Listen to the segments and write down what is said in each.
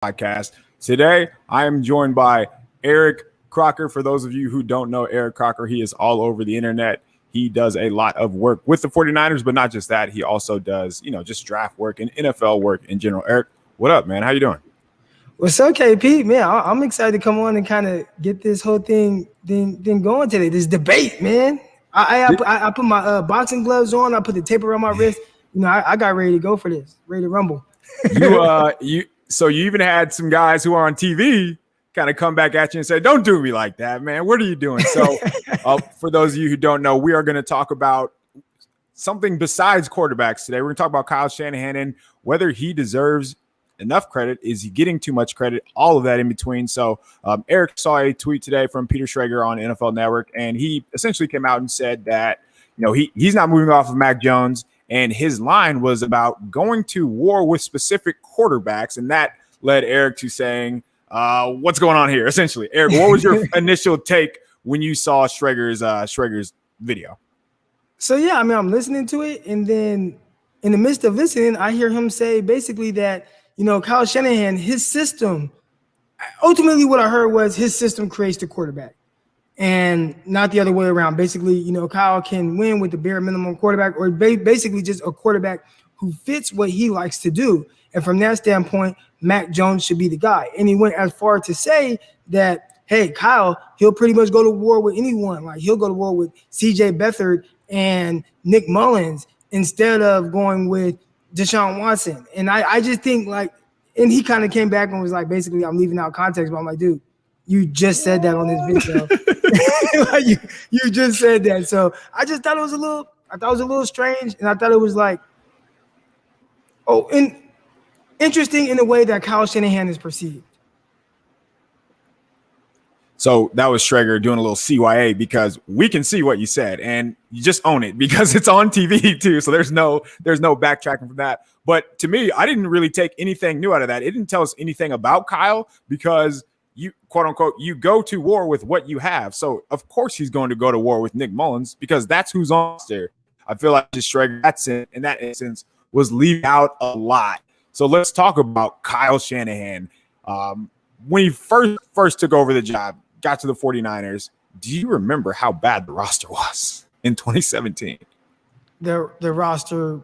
podcast. Today, I am joined by Eric Crocker. For those of you who don't know Eric Crocker, he is all over the internet. He does a lot of work with the 49ers, but not just that. He also does, just draft work and NFL work in general. Eric, what up, man? How you doing? What's up, KP? Man, I'm excited to come on and kind of get this whole thing going today. This debate, man. I put my boxing gloves on. I put the tape around my wrist. I got ready to go for this. Ready to rumble. So you even had some guys who are on TV kind of come back at you and say, "Don't do me like that, man. What are you doing?" So for those of you who don't know, we are going to talk about something besides quarterbacks today. We're going to talk about Kyle Shanahan and whether he deserves enough credit. Is he getting too much credit? All of that in between. So Eric saw a tweet today from Peter Schrager on NFL Network, and he essentially came out and said that he's not moving off of Mac Jones. And his line was about going to war with specific quarterbacks. And that led Eric to saying, what's going on here? Essentially, Eric, what was your initial take when you saw Schrager's video? So, yeah, I'm listening to it. And then in the midst of listening, I hear him say basically that, Kyle Shanahan, his system, ultimately what I heard was his system creates the quarterback. And not the other way around. Basically, Kyle can win with the bare minimum quarterback, or basically just a quarterback who fits what he likes to do. And from that standpoint, Mac Jones should be the guy. And he went as far to say that, hey, Kyle, he'll pretty much go to war with anyone. Like, he'll go to war with C.J. Beathard and Nick Mullins instead of going with Deshaun Watson. And I just think, and he kind of came back and was like, basically, I'm leaving out context, but I'm like, dude, you just said that on this video. you just said that. So I just thought it was a little strange. And I thought it was interesting in the way that Kyle Shanahan is perceived. So that was Schrager doing a little CYA because we can see what you said and you just own it because it's on TV too. So there's no backtracking from that. But to me, I didn't really take anything new out of that. It didn't tell us anything about Kyle because you, quote unquote, you go to war with what you have. So of course he's going to go to war with Nick Mullins because that's who's on there. I feel like just Schrager in that instance was leaving out a lot. So let's talk about Kyle Shanahan. When he first took over the job, got to the 49ers, do you remember how bad the roster was in 2017? The roster,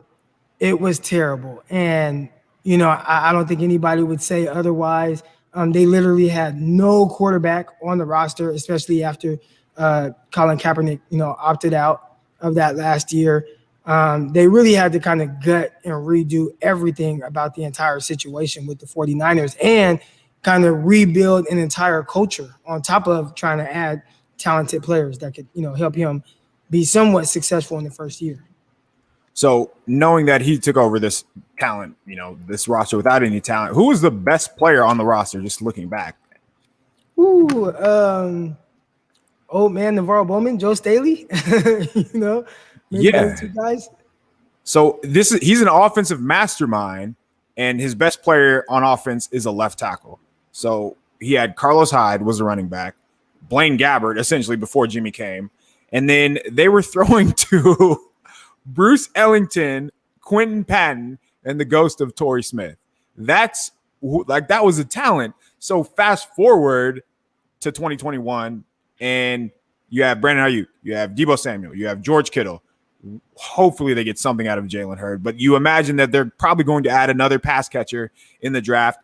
it was terrible. And, I don't think anybody would say otherwise. They literally had no quarterback on the roster, especially after Colin Kaepernick, opted out of that last year. They really had to kind of gut and redo everything about the entire situation with the 49ers and kind of rebuild an entire culture on top of trying to add talented players that could, help him be somewhat successful in the first year. So knowing that he took over this talent, this roster without any talent, who was the best player on the roster just looking back? Old man Navarro Bowman, Joe Staley, yeah. Those two guys. So he's an offensive mastermind, and his best player on offense is a left tackle. So he had Carlos Hyde was a running back, Blaine Gabbert essentially before Jimmy came, and then they were throwing to Bruce Ellington, Quentin Patton, and the ghost of Torrey Smith. That was a talent. So fast forward to 2021, and you have Brandon Ayuk, you have Deebo Samuel, you have George Kittle. Hopefully they get something out of Jalen Hurd, but you imagine that they're probably going to add another pass catcher in the draft.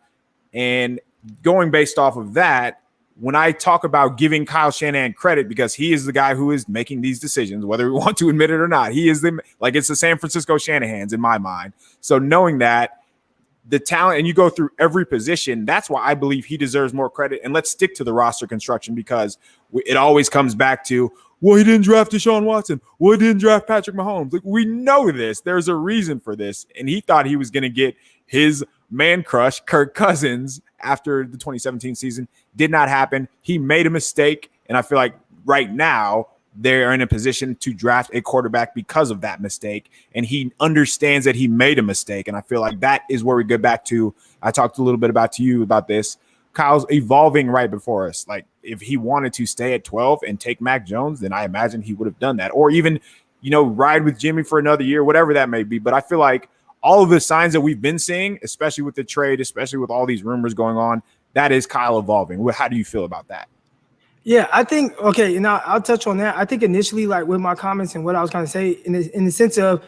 And going based off of that, when I talk about giving Kyle Shanahan credit because he is the guy who is making these decisions, whether we want to admit it or not, he is it's the San Francisco Shanahans in my mind. So knowing that the talent, and you go through every position, that's why I believe he deserves more credit. And let's stick to the roster construction because it always comes back to, well, he didn't draft Deshaun Watson. Well, he didn't draft Patrick Mahomes. We know this. There's a reason for this. And he thought he was going to get his man crush, Kirk Cousins, after the 2017 season. Did not happen. He made a mistake. And I feel like right now they're in a position to draft a quarterback because of that mistake. And he understands that he made a mistake. And I feel like that is where we get back to, I talked a little bit to you about this. Kyle's evolving right before us. Like if he wanted to stay at 12 and take Mac Jones, then I imagine he would have done that. Or even, ride with Jimmy for another year, whatever that may be. But I feel like all of the signs that we've been seeing, especially with the trade, especially with all these rumors going on, that is Kyle evolving. How do you feel about that? Yeah, I think okay, and I'll touch on that. I think initially, like with my comments and what I was kind of say in the sense of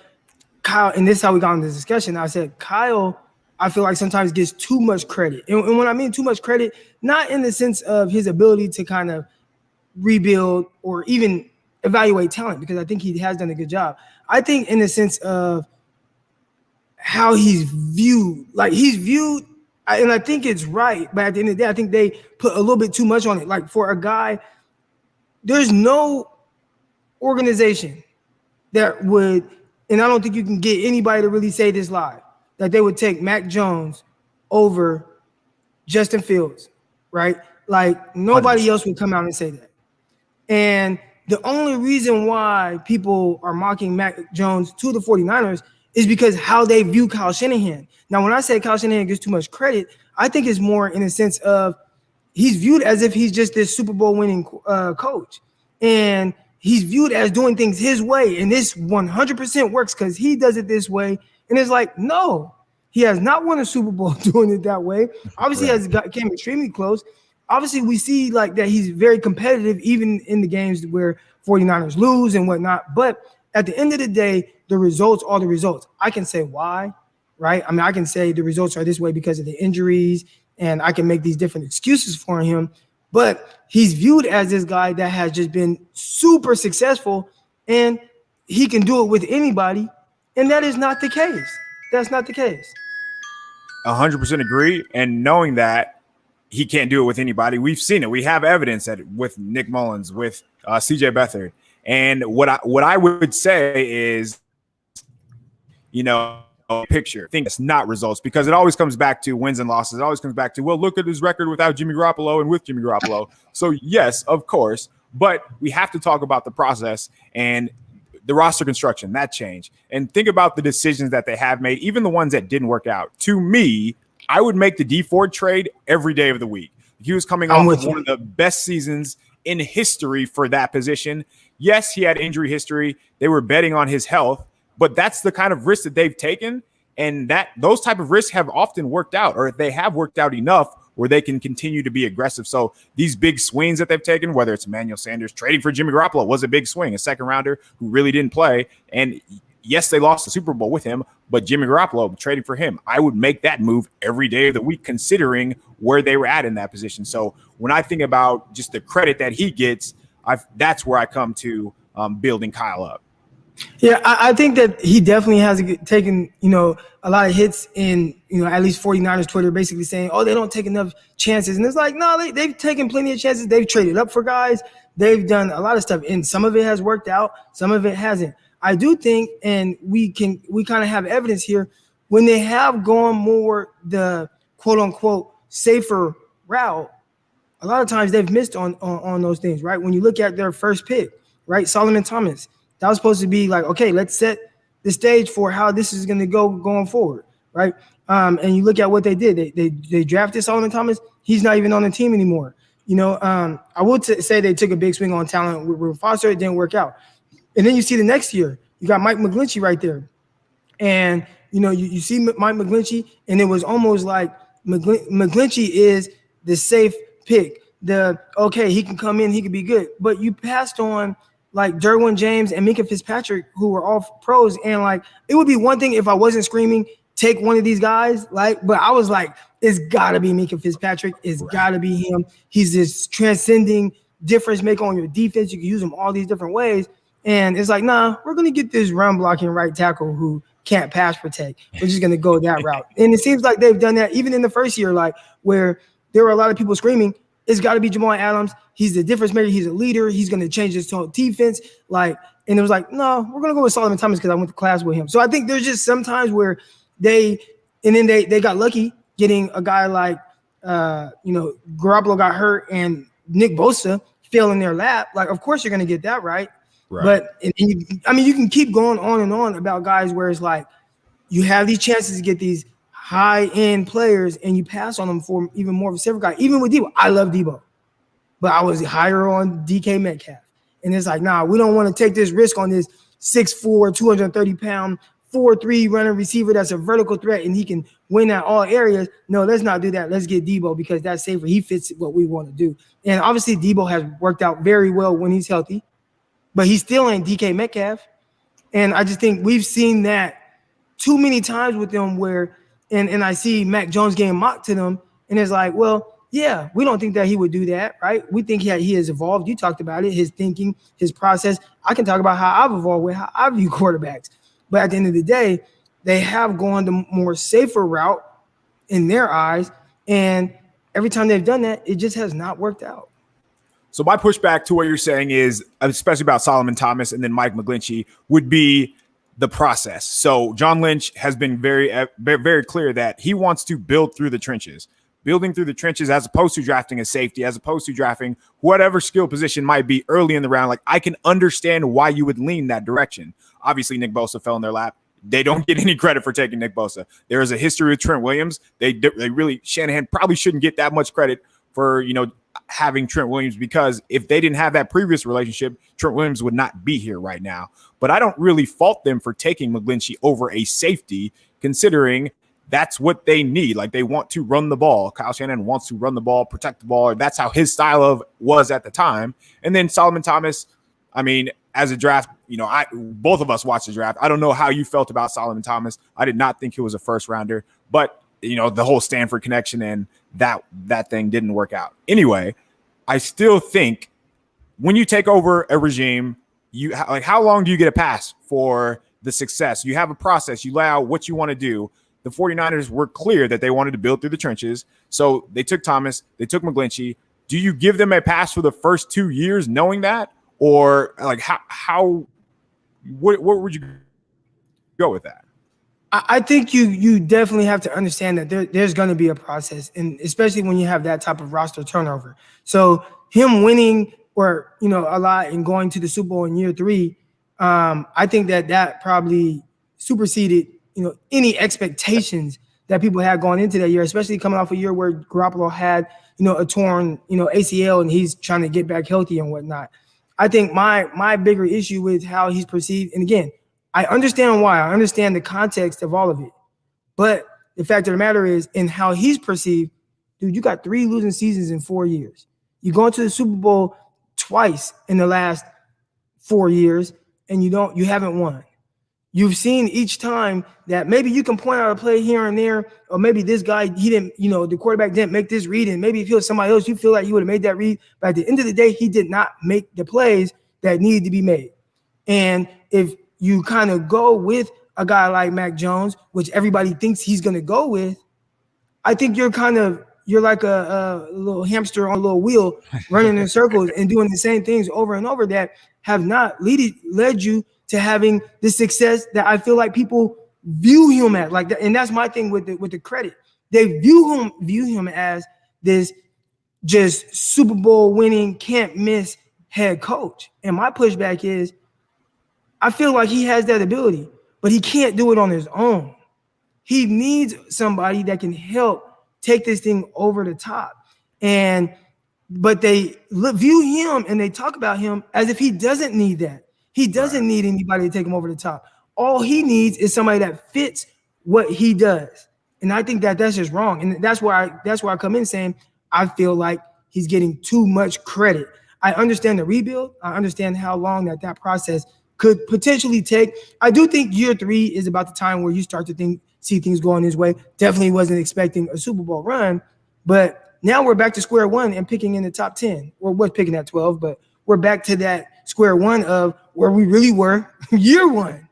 Kyle, and this is how we got into this discussion. I said Kyle, I feel like sometimes gets too much credit, and when I mean too much credit, not in the sense of his ability to kind of rebuild or even evaluate talent, because I think he has done a good job. I think in the sense of how he's viewed, like he's viewed, and I think it's right, but at the end of the day, I think they put a little bit too much on it. Like for a guy, there's no organization that would, and I don't think you can get anybody to really say this live, that they would take Mac Jones over Justin Fields, right? Like nobody 100%. else would come out and say that. And the only reason why people are mocking Mac Jones to the 49ers is because how they view Kyle Shanahan. Now, when I say Kyle Shanahan gets too much credit, I think it's more in a sense of he's viewed as if he's just this Super Bowl winning coach. And he's viewed as doing things his way. And this 100% works because he does it this way. And it's like, no, he has not won a Super Bowl doing it that way. Obviously, came extremely close. Obviously, we see like that he's very competitive, even in the games where 49ers lose and whatnot. But at the end of the day, the results are the results. I can say why, right? I mean, I can say the results are this way because of the injuries, and I can make these different excuses for him. But he's viewed as this guy that has just been super successful, and he can do it with anybody. And that is not the case. That's not the case. 100% agree. And knowing that he can't do it with anybody, we've seen it. We have evidence that with Nick Mullins, with CJ Beathard. And what I would say is, picture. I think it's not results, because it always comes back to wins and losses. It always comes back to, well, look at his record without Jimmy Garoppolo and with Jimmy Garoppolo. So yes, of course, but we have to talk about the process and the roster construction, that change, and think about the decisions that they have made, even the ones that didn't work out. To me, I would make the D Ford trade every day of the week. He was coming off of one of the best seasons in history for that position. Yes, he had injury history. They were betting on his health, but that's the kind of risk that they've taken. And that those type of risks have often worked out, or they have worked out enough where they can continue to be aggressive. So these big swings that they've taken, whether it's Emmanuel Sanders trading for Jimmy Garoppolo was a big swing, a second rounder who really didn't play. And yes, they lost the Super Bowl with him, but Jimmy Garoppolo trading for him, I would make that move every day of the week, considering where they were at in that position. So when I think about just the credit that he gets, that's where I come to building Kyle up. Yeah, I think that he definitely has taken, a lot of hits in, at least 49ers Twitter, basically saying, oh, they don't take enough chances. And it's like, no, they've taken plenty of chances. They've traded up for guys. They've done a lot of stuff, and some of it has worked out. Some of it hasn't. I do think, and we kind of have evidence here, when they have gone more the quote unquote safer route, a lot of times they've missed on those things, right? When you look at their first pick, right? Solomon Thomas, that was supposed to be like, okay, let's set the stage for how this is going to go going forward, right? And you look at what they did. They drafted Solomon Thomas. He's not even on the team anymore. I would say they took a big swing on talent with Foster. It didn't work out. And then you see the next year, you got Mike McGlinchey right there. And, you see Mike McGlinchey, and it was almost like McGlinchey is the safe pick. He can come in, he could be good. But you passed on like Derwin James and Minka Fitzpatrick, who were all pros. And like, it would be one thing if I wasn't screaming, take one of these guys, but I was like, it's gotta be Minka Fitzpatrick. It's gotta be him. He's this transcending difference maker on your defense. You can use him all these different ways. And it's like, nah, we're going to get this run blocking right tackle who can't pass protect. We're just going to go that route. And it seems like they've done that even in the first year, like where there were a lot of people screaming, it's got to be Jamal Adams. He's the difference maker. He's a leader. He's going to change his whole defense. And it was like, no, we're going to go with Solomon Thomas because I went to class with him. So I think there's just sometimes where they got lucky getting a guy like, Garoppolo got hurt and Nick Bosa fell in their lap. Like, of course you're going to get that right. But you can keep going on and on about guys where it's like you have these chances to get these high-end players and you pass on them for even more of a safer guy. Even with Debo, I love Debo, but I was higher on DK Metcalf. And it's like, nah, we don't want to take this risk on this 6'4", 230-pound, 4-3 running receiver that's a vertical threat and he can win at all areas. No, let's not do that. Let's get Debo because that's safer. He fits what we want to do. And obviously Debo has worked out very well when he's healthy, but he still ain't DK Metcalf. And I just think we've seen that too many times with them where, and I see Mac Jones getting mocked to them, and it's like, well, yeah, we don't think that he would do that, right? We think he has evolved. You talked about it, his thinking, his process. I can talk about how I've evolved with how I view quarterbacks. But at the end of the day, they have gone the more safer route in their eyes. And every time they've done that, it just has not worked out. So my pushback to what you're saying is, especially about Solomon Thomas and then Mike McGlinchey, would be the process. So John Lynch has been very, very clear that he wants to build through the trenches. Building through the trenches as opposed to drafting a safety, as opposed to drafting whatever skill position might be early in the round. Like, I can understand why you would lean that direction. Obviously, Nick Bosa fell in their lap. They don't get any credit for taking Nick Bosa. There is a history with Trent Williams. They really, Shanahan probably shouldn't get that much credit for, having Trent Williams, because if they didn't have that previous relationship, Trent Williams would not be here right now. But I don't really fault them for taking McGlinchey over a safety, considering that's what they need. Like, they want to run the ball. Kyle Shanahan wants to run the ball, protect the ball. That's how his style was at the time. And then Solomon Thomas, I mean, as a draft, both of us watched the draft. I don't know how you felt about Solomon Thomas. I did not think he was a first rounder, but the whole Stanford connection and that thing didn't work out. Anyway, I still think when you take over a regime, how long do you get a pass for the success? You have a process. You lay out what you want to do. The 49ers were clear that they wanted to build through the trenches. So they took Thomas, they took McGlinchey. Do you give them a pass for the first 2 years knowing that? Or like what would you go with that? I think you definitely have to understand that there's going to be a process, and especially when you have that type of roster turnover. So him winning or a lot and going to the Super Bowl in year 3, I think that probably superseded any expectations that people had going into that year, especially coming off a year where Garoppolo had a torn ACL and he's trying to get back healthy and whatnot. I think my bigger issue with how he's perceived, and again, I understand why. I understand the context of all of it. But the fact of the matter is, in how he's perceived, dude, you got 3 losing seasons in 4 years. You're going to the Super Bowl twice in the last 4 years, and you haven't won. You've seen each time that maybe you can point out a play here and there, or maybe this guy, he didn't, the quarterback didn't make this read, and maybe if it was somebody else, you feel like he would have made that read. But at the end of the day, he did not make the plays that needed to be made. And if you kind of go with a guy like Mac Jones, which everybody thinks he's going to go with, I think you're like a little hamster on a little wheel running in circles and doing the same things over and over that have not led you to having the success that I feel like people view him at. Like that, and that's my thing with the credit. They view him as this just Super Bowl winning, can't miss head coach. And my pushback is, I feel like he has that ability, but he can't do it on his own. He needs somebody that can help take this thing over the top. But they view him and they talk about him as if he doesn't need that. He doesn't need anybody to take him over the top. All he needs is somebody that fits what he does. And I think that's just wrong. And that's where I come in saying I feel like he's getting too much credit. I understand the rebuild. I understand how long that process could potentially take. I do think year 3 is about the time where you start to see things going his way. Definitely wasn't expecting a Super Bowl run, but now we're back to square one and picking in the top 10. Or was picking at 12, but we're back to that square one of where we really were year 1.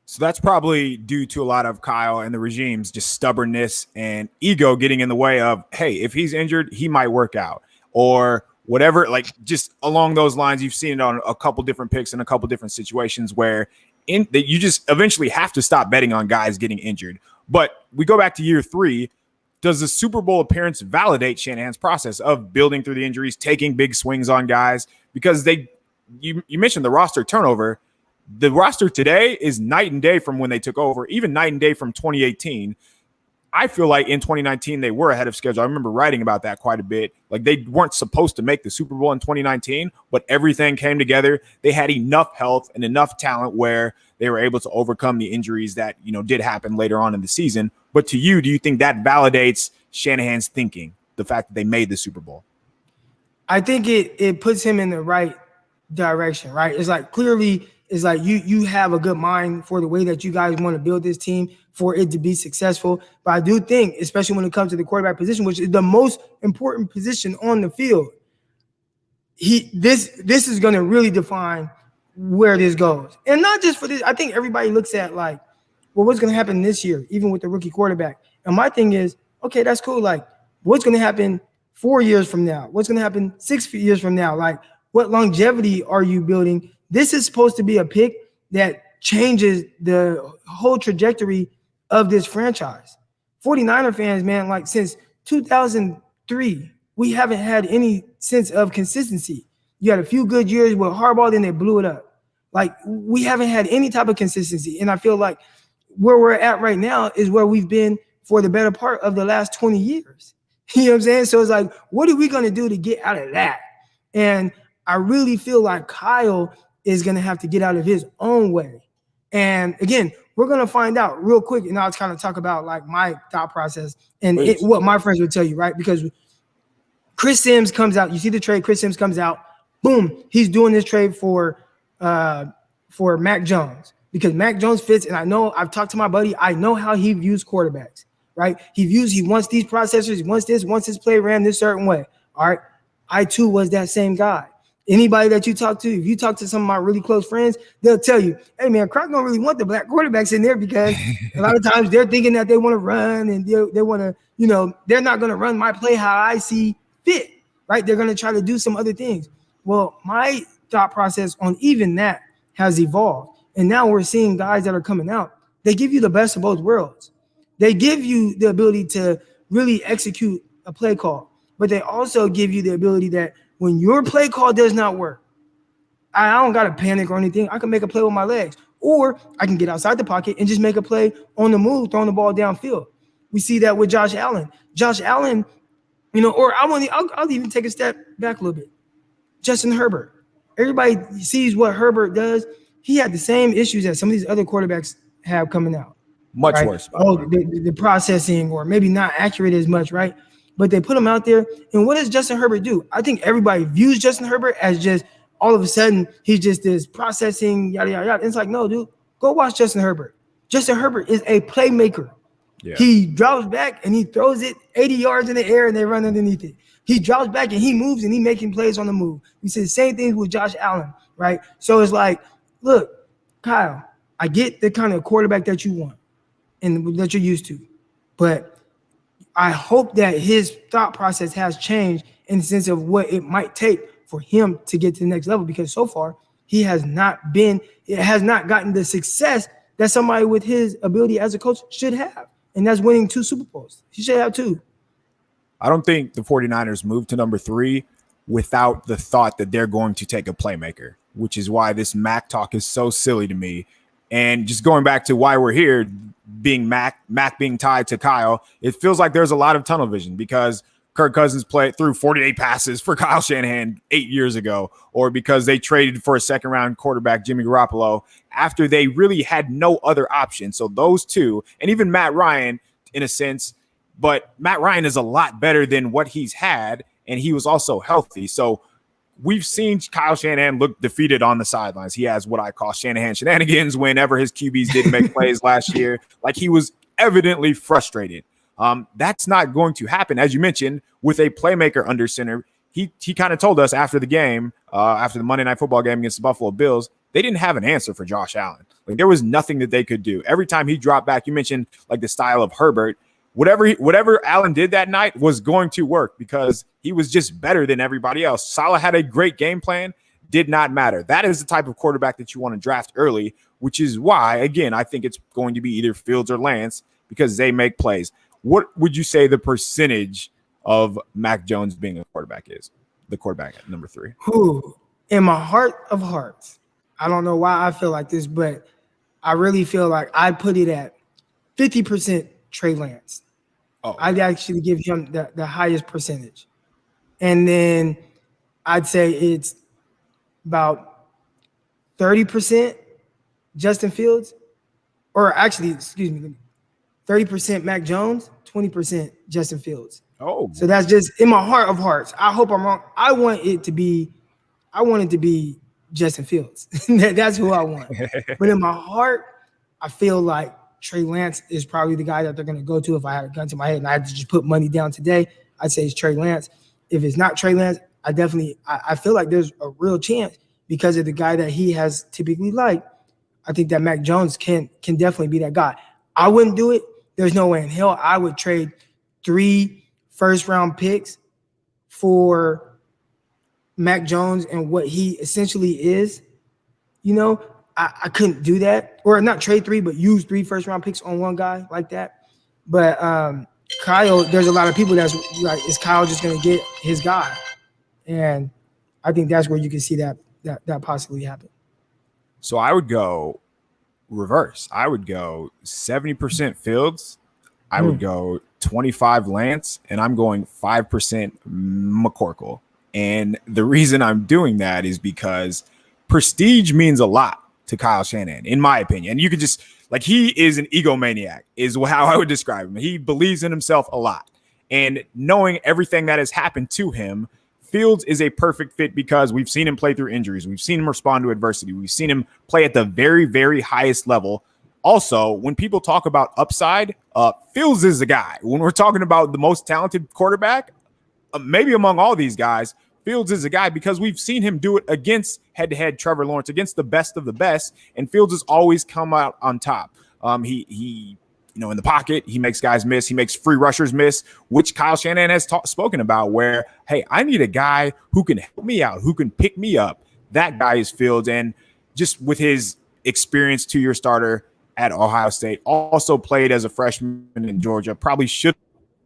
So that's probably due to a lot of Kyle and the regime's just stubbornness and ego getting in the way of, hey, if he's injured, he might work out or whatever, like just along those lines. You've seen it on a couple different picks in a couple different situations where you just eventually have to stop betting on guys getting injured. But we go back to year 3. Does the Super Bowl appearance validate Shanahan's process of building through the injuries, taking big swings on guys? Because you mentioned the roster turnover. The roster today is night and day from when they took over, even night and day from 2018. I feel like in 2019, they were ahead of schedule. I remember writing about that quite a bit. Like they weren't supposed to make the Super Bowl in 2019, but everything came together. They had enough health and enough talent where they were able to overcome the injuries that, did happen later on in the season. But to you, do you think that validates Shanahan's thinking, the fact that they made the Super Bowl? I think it puts him in the right direction, right? It's like clearly it's like you have a good mind for the way that you guys want to build this team for it to be successful. But I do think, especially when it comes to the quarterback position, which is the most important position on the field, this is going to really define where this goes. And not just for this. I think everybody looks at like, well, what's going to happen this year, even with the rookie quarterback? And my thing is, okay, that's cool. Like, what's going to happen 4 years from now? What's going to happen 6 years from now? Like, what longevity are you building? This is supposed to be a pick that changes the whole trajectory of this franchise. 49er fans, man, like since 2003, we haven't had any sense of consistency. You had a few good years with Harbaugh, then they blew it up. Like, we haven't had any type of consistency. And I feel like where we're at right now is where we've been for the better part of the last 20 years. You know what I'm saying? So it's like, what are we going to do to get out of that? And I really feel like Kyle is going to have to get out of his own way. And again, we're going to find out real quick. And I'll kind of talk about like my thought process and what my friends would tell you, right? Because Chris Sims comes out. You see the trade. Chris Sims comes out. Boom. He's doing this trade for Mac Jones because Mac Jones fits. And I know I've talked to my buddy. I know how he views quarterbacks, right? He wants these processors. He wants this, wants his play ran this certain way. All right. I too was that same guy. Anybody that you talk to, if you talk to some of my really close friends, they'll tell you, hey, man, Croc don't really want the black quarterbacks in there because a lot of times they're thinking that they want to run and they want to, they're not going to run my play how I see fit, right? They're going to try to do some other things. Well, my thought process on even that has evolved. And now we're seeing guys that are coming out. They give you the best of both worlds. They give you the ability to really execute a play call, but they also give you the ability that when your play call does not work, I don't got to panic or anything. I can make a play with my legs, or I can get outside the pocket and just make a play on the move, throwing the ball downfield. We see that with Josh Allen. Josh Allen, or I'll even take a step back a little bit. Justin Herbert. Everybody sees what Herbert does. He had the same issues that some of these other quarterbacks have coming out. Much right? worse. The processing, or maybe not accurate as much, right? But they put him out there. And what does Justin Herbert do? I think everybody views Justin Herbert as just all of a sudden he's just this processing, yada, yada, yada. It's like, no, dude, go watch Justin Herbert. Justin Herbert is a playmaker. Yeah. He drops back and he throws it 80 yards in the air and they run underneath it. He drops back and he moves and he's making plays on the move. We see the same thing with Josh Allen, right? So it's like, look, Kyle, I get the kind of quarterback that you want and that you're used to, but I hope that his thought process has changed in the sense of what it might take for him to get to the next level, because so far it has not gotten the success that somebody with his ability as a coach should have. And that's winning 2 Super Bowls. He should have 2. I don't think the 49ers moved to number 3 without the thought that they're going to take a playmaker, which is why this Mac talk is so silly to me. And just going back to why we're here, being Mac being tied to Kyle, it feels like there's a lot of tunnel vision because Kirk Cousins threw 48 passes for Kyle Shanahan 8 years ago, or because they traded for a second-round quarterback, Jimmy Garoppolo, after they really had no other option. So those two, and even Matt Ryan, in a sense, but Matt Ryan is a lot better than what he's had, and he was also healthy. So we've seen Kyle Shanahan look defeated on the sidelines. He has what I call Shanahan shenanigans whenever his QBs didn't make plays last year. Like, he was evidently frustrated. That's not going to happen, as you mentioned, with a playmaker under center. He kind of told us after the game, after the Monday Night Football game against the Buffalo Bills, they didn't have an answer for Josh Allen. Like, there was nothing that they could do. Every time he dropped back, you mentioned like the style of Herbert. Whatever Allen did that night was going to work because he was just better than everybody else. Saleh had a great game plan, did not matter. That is the type of quarterback that you want to draft early, which is why, again, I think it's going to be either Fields or Lance because they make plays. What would you say the percentage of Mac Jones being a quarterback is? The quarterback at number 3. In my heart of hearts, I don't know why I feel like this, but I really feel like I put it at 50% Trey Lance. I'd actually give him the highest percentage. And then I'd say it's about 30% Justin Fields, or actually, excuse me, 30% Mac Jones, 20% Justin Fields. Oh, So that's just in my heart of hearts. I hope I'm wrong. I want it to be Justin Fields. That's who I want. But in my heart, I feel like Trey Lance is probably the guy that they're going to go to. If I had a gun to my head and I had to just put money down today, I'd say it's Trey Lance. If it's not Trey Lance, I feel like there's a real chance because of the guy that he has typically liked. I think that Mac Jones can definitely be that guy. I wouldn't do it. There's no way in hell I would trade 3 first-round picks for Mac Jones and what he essentially is. You know, I couldn't do that. Or not trade 3, but use 3 first-round picks on one guy like that. But Kyle, there's a lot of people that's like, is Kyle just going to get his guy? And I think that's where you can see that possibly happen. So I would go reverse. I would go 70% Fields. I would go 25 Lance, and I'm going 5% McCorkle. And the reason I'm doing that is because prestige means a lot to Kyle Shanahan, in my opinion. And you could just, like, he is an egomaniac, is how I would describe him. He believes in himself a lot. And knowing everything that has happened to him, Fields is a perfect fit because we've seen him play through injuries. We've seen him respond to adversity. We've seen him play at the very, very highest level. Also, when people talk about upside, Fields is the guy. When we're talking about the most talented quarterback, maybe among all these guys, Fields is a guy because we've seen him do it against head-to-head Trevor Lawrence, against the best of the best, and Fields has always come out on top. He in the pocket, he makes guys miss. He makes free rushers miss, which Kyle Shanahan has spoken about where, hey, I need a guy who can help me out, who can pick me up. That guy is Fields. And just with his experience, 2-year starter at Ohio State, also played as a freshman in Georgia, probably should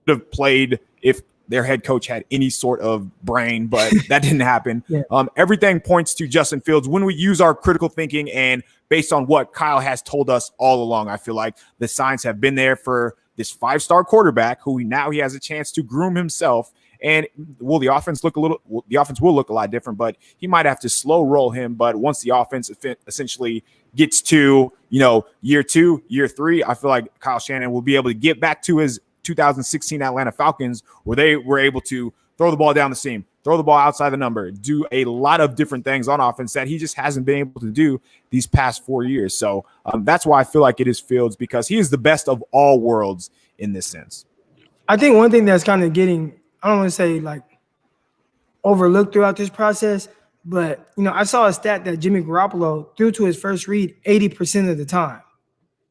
have played if their head coach had any sort of brain, but that didn't happen. Yeah. Everything points to Justin Fields when we use our critical thinking and based on what Kyle has told us all along. I feel like the signs have been there for this 5-star quarterback who he has a chance to groom himself. And the offense will look a lot different, but he might have to slow roll him. But once the offense essentially gets to, year 2, year 3, I feel like Kyle Shanahan will be able to get back to his 2016 Atlanta Falcons, where they were able to throw the ball down the seam, throw the ball outside the number, do a lot of different things on offense that he just hasn't been able to do these past 4 years. So that's why I feel like it is Fields, because he is the best of all worlds in this sense. I think one thing that's kind of getting, I don't want to say like overlooked throughout this process, but, I saw a stat that Jimmy Garoppolo threw to his first read 80% of the time.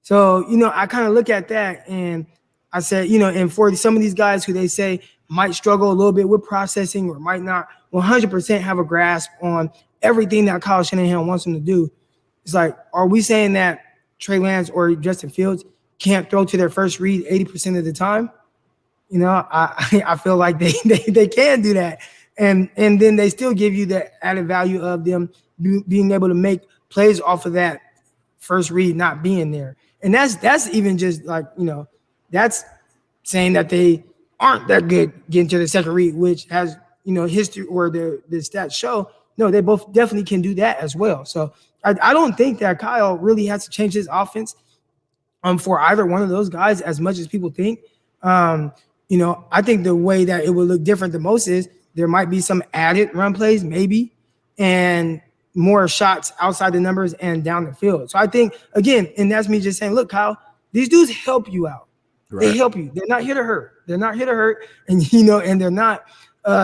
So, I kind of look at that and I said, and for some of these guys who they say might struggle a little bit with processing or might not 100% have a grasp on everything that Kyle Shanahan wants them to do, it's like, are we saying that Trey Lance or Justin Fields can't throw to their first read 80% of the time? I feel like they can do that. And then they still give you the added value of them being able to make plays off of that first read not being there. And that's even just like, that's saying that they aren't that good getting to the second read, which has, history or the stats show. No, they both definitely can do that as well. So I don't think that Kyle really has to change his offense for either one of those guys as much as people think. I think the way that it would look different the most is there might be some added run plays, maybe, and more shots outside the numbers and down the field. So I think, again, and that's me just saying, look, Kyle, these dudes help you out. Right. They help you. They're not here to hurt. And, and they're not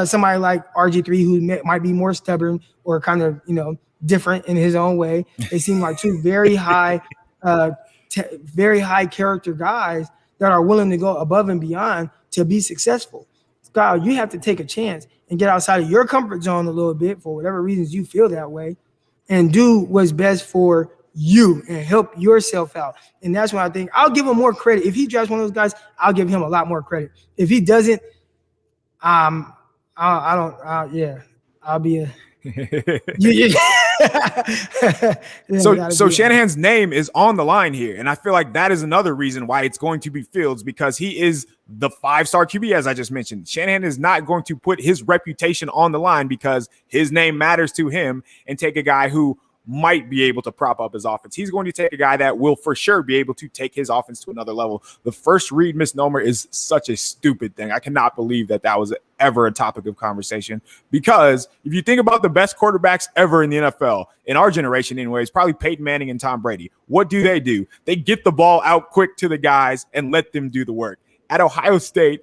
somebody like RG3 who might be more stubborn or kind of, different in his own way. They seem like 2 very high character guys that are willing to go above and beyond to be successful. Kyle, you have to take a chance and get outside of your comfort zone a little bit for whatever reasons you feel that way and do what's best for you and help yourself out. And that's why I think I'll give him more credit. If he drafts one of those guys, I'll give him a lot more credit. If he doesn't, I'll be a So Shanahan's name is on the line here, and I feel like that is another reason why it's going to be Fields, because he is the 5-star QB, as I just mentioned. Shanahan is not going to put his reputation on the line because his name matters to him and take a guy who might be able to prop up his offense. He's going to take a guy that will for sure be able to take his offense to another level. The first read misnomer is such a stupid thing. I cannot believe that was ever a topic of conversation, because if you think about the best quarterbacks ever in the NFL, in our generation anyways, probably Peyton Manning and Tom Brady, what do? They get the ball out quick to the guys and let them do the work. At Ohio State,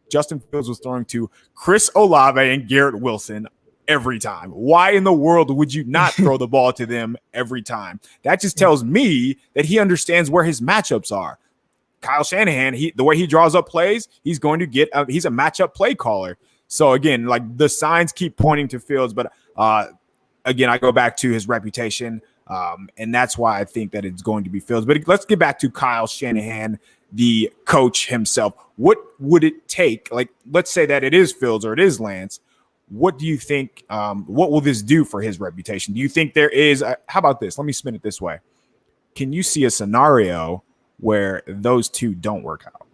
Justin Fields was throwing to Chris Olave and Garrett Wilson every time. Why in the world would you not throw the ball to them every time? That just tells me that he understands where his matchups are. Kyle Shanahan, the way he draws up plays, he's going to get he's a matchup play caller. So again, like, the signs keep pointing to Fields, but again, I go back to his reputation, and that's why I think that it's going to be Fields. But let's get back to Kyle Shanahan, the coach himself. What would it take? Like, let's say that it is Fields or it is Lance. What do you think? What will this do for his reputation? Do you think there is? How about this? Let me spin it this way. Can you see a scenario where those two don't work out?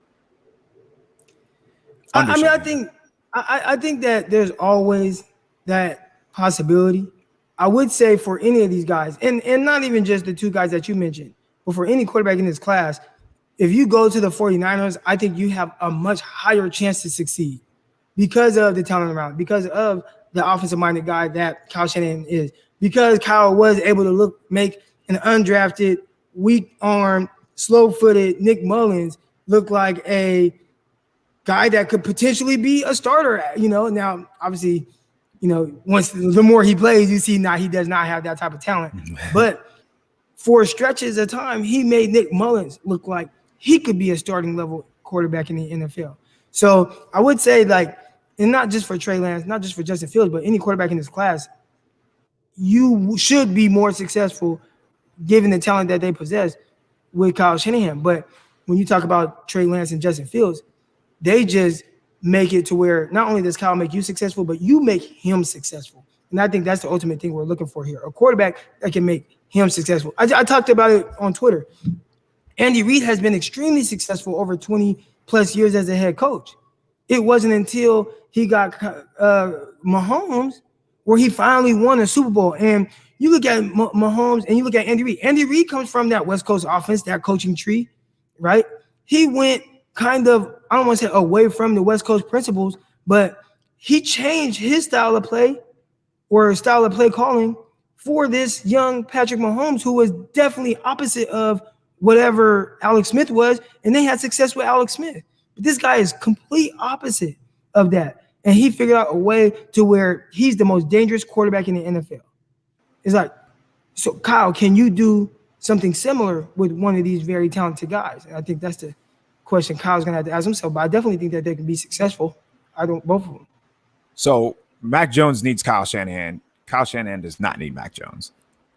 I think that there's always that possibility. I would say for any of these guys, and not even just the two guys that you mentioned, but for any quarterback in this class, if you go to the 49ers, I think you have a much higher chance to succeed because of the talent around, because of the offensive-minded guy that Kyle Shanahan is, because Kyle was able to make an undrafted, weak-armed, slow-footed Nick Mullins look like a guy that could potentially be a starter. Now, obviously, once the more he plays, you see now he does not have that type of talent. But for stretches of time, he made Nick Mullins look like he could be a starting level quarterback in the NFL. So I would say, like, and not just for Trey Lance, not just for Justin Fields, but any quarterback in this class, you should be more successful given the talent that they possess with Kyle Shanahan. But when you talk about Trey Lance and Justin Fields, they just make it to where not only does Kyle make you successful, but you make him successful. And I think that's the ultimate thing we're looking for here, a quarterback that can make him successful. I talked about it on Twitter. Andy Reid has been extremely successful over 20 plus years as a head coach. It wasn't until he got Mahomes where he finally won a Super Bowl. And you look at Mahomes and you look at Andy Reid. Andy Reid comes from that West Coast offense, that coaching tree, right? He went kind of, I don't want to say away from the West Coast principles, but he changed his style of play or style of play calling for this young Patrick Mahomes, who was definitely opposite of whatever Alex Smith was, and they had success with Alex Smith. But this guy is complete opposite of that, and he figured out a way to where he's the most dangerous quarterback in the NFL. It's like, so Kyle, can you do something similar with one of these very talented guys? And I think that's the question Kyle's going to have to ask himself, but I definitely think that they can be successful. Both of them. So Mac Jones needs Kyle Shanahan. Kyle Shanahan does not need Mac Jones.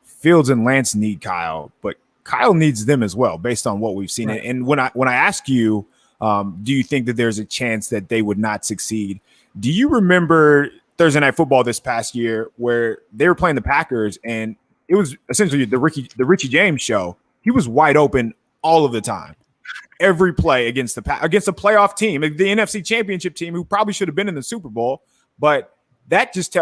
Fields and Lance need Kyle, but Kyle needs them as well, based on what we've seen. Right. And when I ask you, do you think that there's a chance that they would not succeed? Do you remember Thursday Night Football this past year where they were playing the Packers, and it was essentially the Richie James show? He was wide open all of the time, every play against a playoff team, the NFC Championship team, who probably should have been in the Super Bowl. But that just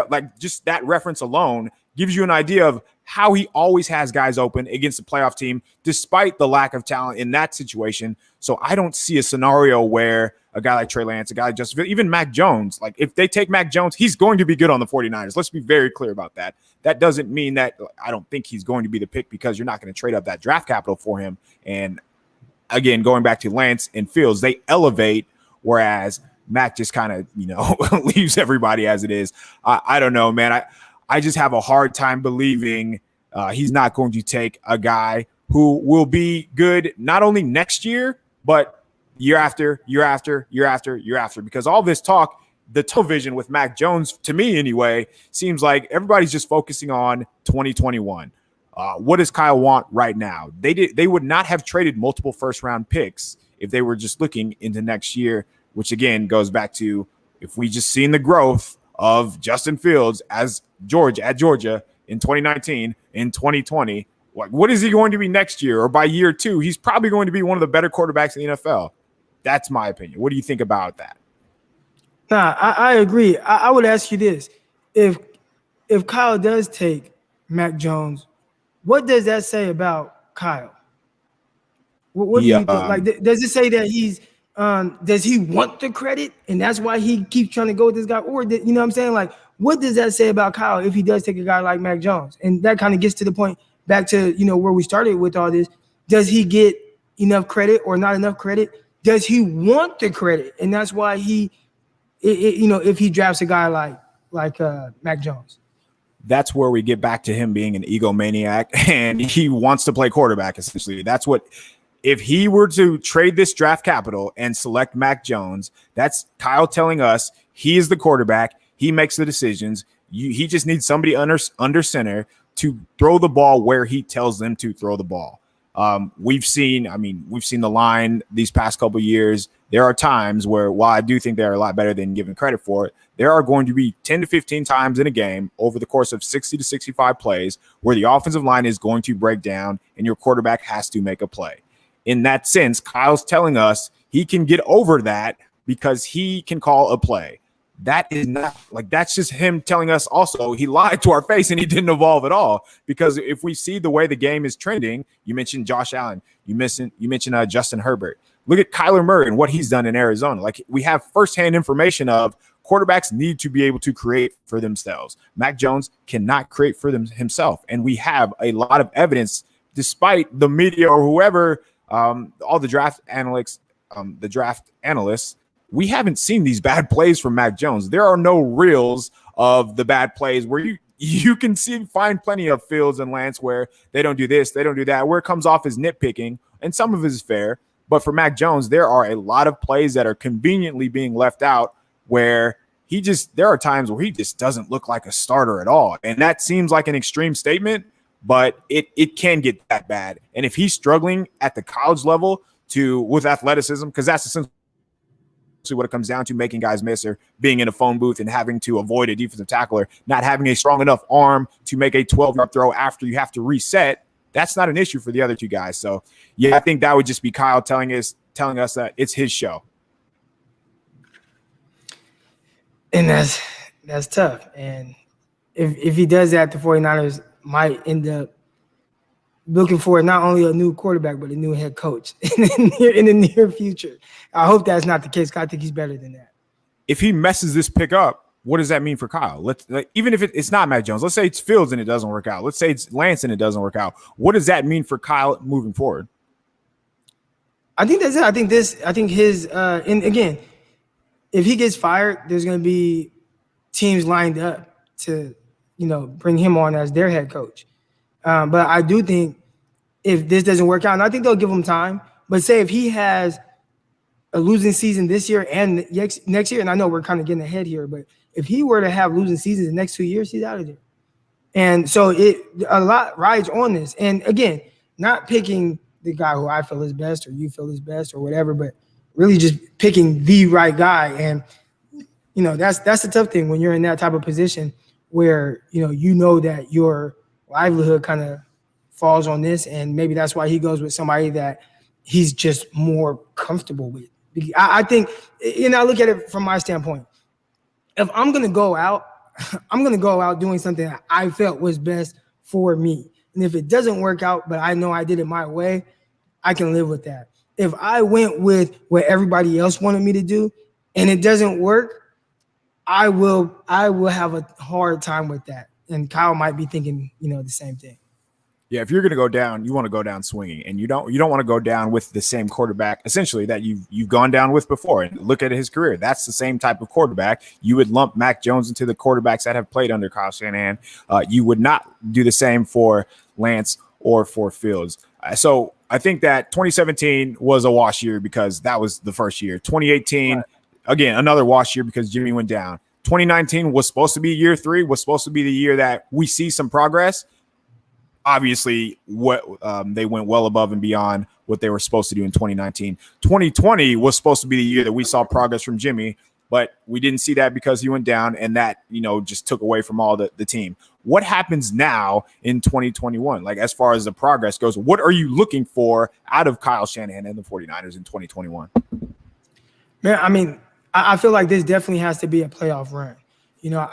that reference alone gives you an idea of how he always has guys open against a playoff team, despite the lack of talent in that situation. So I don't see a scenario where a guy like Trey Lance, a guy like Justin Fields, even Mac Jones, like if they take Mac Jones, he's going to be good on the 49ers. Let's be very clear about that. That doesn't mean that I don't think he's going to be the pick, because you're not going to trade up that draft capital for him. And again, going back to Lance and Fields, they elevate, whereas Mac just kind of, leaves everybody as it is. I don't know, man. I just have a hard time believing he's not going to take a guy who will be good not only next year, but year after, because all this talk, the television with Mac Jones, to me anyway, seems like everybody's just focusing on 2021. What does Kyle want right now? They would not have traded multiple first-round picks if they were just looking into next year, which again goes back to, if we just seen the growth of Justin Fields at Georgia in 2019, in 2020, like, what is he going to be next year? Or by year two, he's probably going to be one of the better quarterbacks in the NFL. That's my opinion. What do you think about that? Nah, I agree. I would ask you this. If Kyle does take Mac Jones, What does that say about Kyle? What do He, you think? Like, does it say that does he want the credit and that's why he keeps trying to go with this guy? Or, you know what I'm saying? Like, what does that say about Kyle if he does take a guy like Mac Jones? And that kind of gets to the point back to, where we started with all this. Does he get enough credit or not enough credit? Does he want the credit? And that's why if he drafts a guy like Mac Jones. That's where we get back to him being an egomaniac and he wants to play quarterback, essentially. That's what, if he were to trade this draft capital and select Mac Jones, that's Kyle telling us he is the quarterback. He makes the decisions. He just needs somebody under center to throw the ball where he tells them to throw the ball. We've seen the line these past couple of years. There are times where, while I do think they're a lot better than given credit for it, there are going to be 10 to 15 times in a game over the course of 60 to 65 plays where the offensive line is going to break down and your quarterback has to make a play. In that sense, Kyle's telling us he can get over that because he can call a play. That is not like, that's just him telling us also he lied to our face and he didn't evolve at all. Because if we see the way the game is trending, you mentioned Josh Allen, you mentioned Justin Herbert. Look at Kyler Murray and what he's done in Arizona. Like, we have firsthand information of quarterbacks need to be able to create for themselves. Mac Jones cannot create for himself. And we have a lot of evidence, despite the media or whoever, all the draft analysts, we haven't seen these bad plays from Mac Jones. There are no reels of the bad plays where you can find plenty of Fields and Lance where they don't do this, they don't do that, where it comes off as nitpicking, and some of it is fair. But for Mac Jones, there are a lot of plays that are conveniently being left out where there are times where he just doesn't look like a starter at all. And that seems like an extreme statement, but it can get that bad. And if he's struggling at the college level with athleticism, because that's essentially what it comes down to, making guys miss, or being in a phone booth and having to avoid a defensive tackler, not having a strong enough arm to make a 12-yard throw after you have to reset, that's not an issue for the other two guys. So, yeah, I think that would just be Kyle telling us that it's his show. And that's tough. And if he does that, the 49ers might end up looking for not only a new quarterback, but a new head coach in the near future. I hope that's not the case. I think he's better than that. If he messes this pick up, what does that mean for Kyle? Even if it's not Mac Jones, let's say it's Fields and it doesn't work out. Let's say it's Lance and it doesn't work out. What does that mean for Kyle moving forward? I think that's it. I think his and again, if he gets fired, there's going to be teams lined up to, bring him on as their head coach. But I do think if this doesn't work out, and I think they'll give him time, but say if he has a losing season this year and next year, and I know we're kind of getting ahead here, but if he were to have losing seasons the next 2 years, he's out of there. And so a lot rides on this. And again, not picking the guy who I feel is best or you feel is best or whatever, but really just picking the right guy. And, that's the tough thing when you're in that type of position where, that your livelihood kind of falls on this. And maybe that's why he goes with somebody that he's just more comfortable with. I think, I look at it from my standpoint. If I'm going to go out, I'm going to go out doing something that I felt was best for me. And if it doesn't work out, but I know I did it my way, I can live with that. If I went with what everybody else wanted me to do and it doesn't work, I will have a hard time with that. And Kyle might be thinking, the same thing. Yeah, if you're going to go down, you want to go down swinging, and you don't want to go down with the same quarterback essentially that you've gone down with before. And look at his career; that's the same type of quarterback. You would lump Mac Jones into the quarterbacks that have played under Kyle Shanahan. You would not do the same for Lance or for Fields. So I think that 2017 was a wash year because that was the first year. 2018, again, another wash year because Jimmy went down. 2019 was supposed to be year 3, was supposed to be the year that we see some progress. Obviously, they went well above and beyond what they were supposed to do in 2019. 2020 was supposed to be the year that we saw progress from Jimmy, but we didn't see that because he went down, and that just took away from all the team. What happens now in 2021? Like, as far as the progress goes, what are you looking for out of Kyle Shanahan and the 49ers in 2021? Man, I feel like this definitely has to be a playoff run.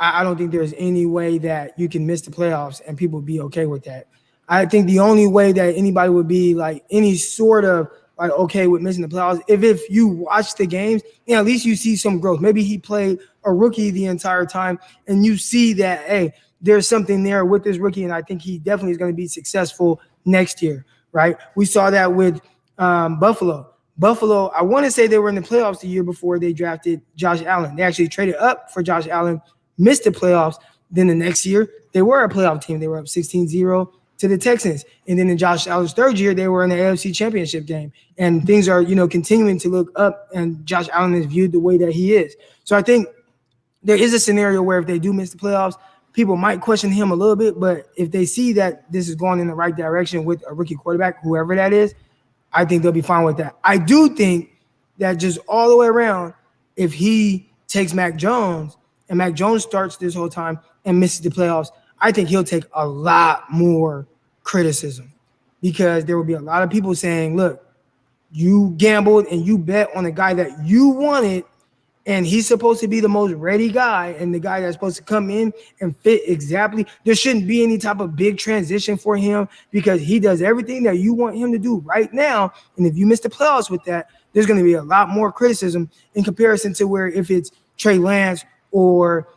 I don't think there's any way that you can miss the playoffs and people be okay with that. I think the only way that anybody would be like any sort of like okay with missing the playoffs, if you watch the games, at least you see some growth. Maybe he played a rookie the entire time, and you see that hey, there's something there with this rookie, and I think he definitely is going to be successful next year. Right? We saw that with Buffalo. Buffalo, I want to say they were in the playoffs the year before they drafted Josh Allen. They actually traded up for Josh Allen, missed the playoffs. Then the next year, they were a playoff team. They were up 16-0 to the Texans. And then in Josh Allen's third year, they were in the AFC Championship game. And things are, continuing to look up, and Josh Allen is viewed the way that he is. So I think there is a scenario where if they do miss the playoffs, people might question him a little bit. But if they see that this is going in the right direction with a rookie quarterback, whoever that is, I think they'll be fine with that. I do think that just all the way around, if he takes Mac Jones and Mac Jones starts this whole time and misses the playoffs, I think he'll take a lot more criticism because there will be a lot of people saying, look, you gambled and you bet on a guy that you wanted, and he's supposed to be the most ready guy and the guy that's supposed to come in and fit exactly. There shouldn't be any type of big transition for him because he does everything that you want him to do right now. And if you miss the playoffs with that, there's going to be a lot more criticism in comparison to where if it's Trey Lance or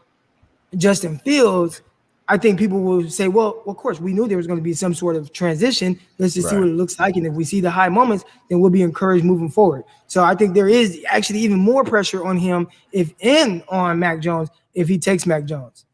Justin Fields, I think people will say, well, of course, we knew there was going to be some sort of transition. Let's just see what it looks like. And if we see the high moments, then we'll be encouraged moving forward. So I think there is actually even more pressure on him on Mac Jones if he takes Mac Jones.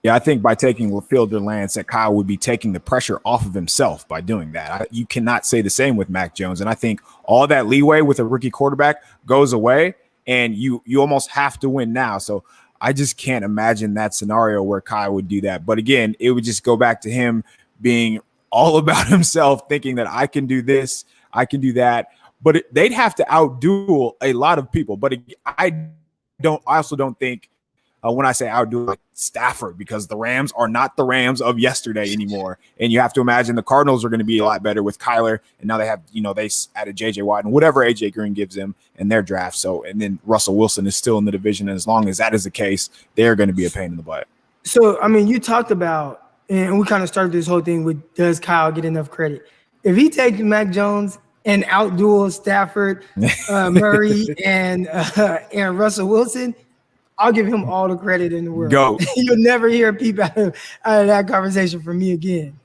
Yeah, I think by taking Fielder Lance, that Kyle would be taking the pressure off of himself by doing that. You cannot say the same with Mac Jones. And I think all that leeway with a rookie quarterback goes away, and you almost have to win now. So I just can't imagine that scenario where Kyle would do that. But again, it would just go back to him being all about himself, thinking that I can do this, I can do that. But they'd have to outduel a lot of people. But I also don't think when I say outduel, like Stafford, because the Rams are not the Rams of yesterday anymore. And you have to imagine the Cardinals are going to be a lot better with Kyler. And now they have, they added J.J. Watt and whatever A.J. Green gives them in their draft. So, and then Russell Wilson is still in the division. And as long as that is the case, they're going to be a pain in the butt. So, I mean, you talked about, and we kind of started this whole thing with, does Kyle get enough credit? If he takes Mac Jones and outduels Stafford, Murray, and Russell Wilson, I'll give him all the credit in the world. Go. You'll never hear a peep out of that conversation from me again.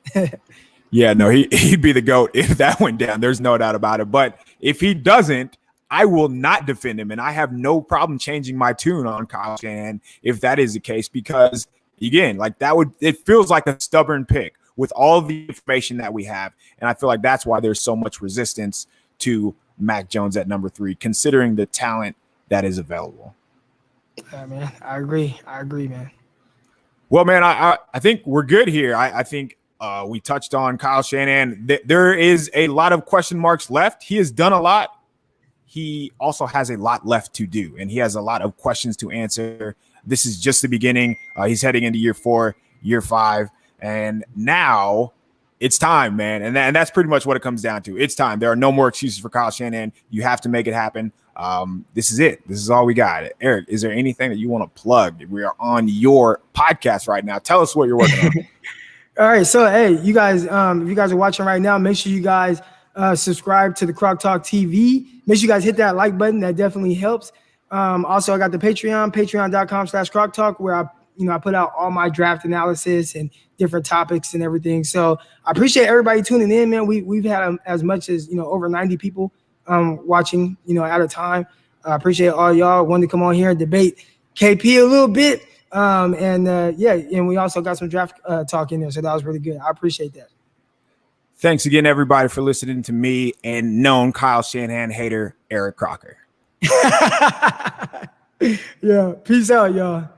Yeah, no, he'd be the GOAT if that went down. There's no doubt about it. But if he doesn't, I will not defend him. And I have no problem changing my tune on Kyle Shanahan if that is the case, because again, like it feels like a stubborn pick with all the information that we have. And I feel like that's why there's so much resistance to Mac Jones at number 3, considering the talent that is available. Yeah, man, I agree, man. Well, man, I think we're good here. I think we touched on Kyle Shanahan. There is a lot of question marks left. He has done a lot. He also has a lot left to do, and he has a lot of questions to answer. This is just the beginning. He's heading into year 4, year 5, and now it's time, man. And that's pretty much what it comes down to. It's time. There are no more excuses for Kyle Shanahan. You have to make it happen. This is it. This is all we got. Eric, is there anything that you want to plug? We are on your podcast right now. Tell us what you're working on. All right. So, hey, you guys, if you guys are watching right now, make sure you guys subscribe to the Croc Talk TV. Make sure you guys hit that like button. That definitely helps. Also, I got the patreon.com/Croc Talk, where I put out all my draft analysis and different topics and everything. So I appreciate everybody tuning in, man. We've had as much as, over 90 people watching, at a time. I appreciate all y'all wanting to come on here and debate KP a little bit. And we also got some draft talk in there. So that was really good. I appreciate that. Thanks again, everybody, for listening to me and known Kyle Shanahan hater, Eric Crocker. Yeah. Peace out, y'all.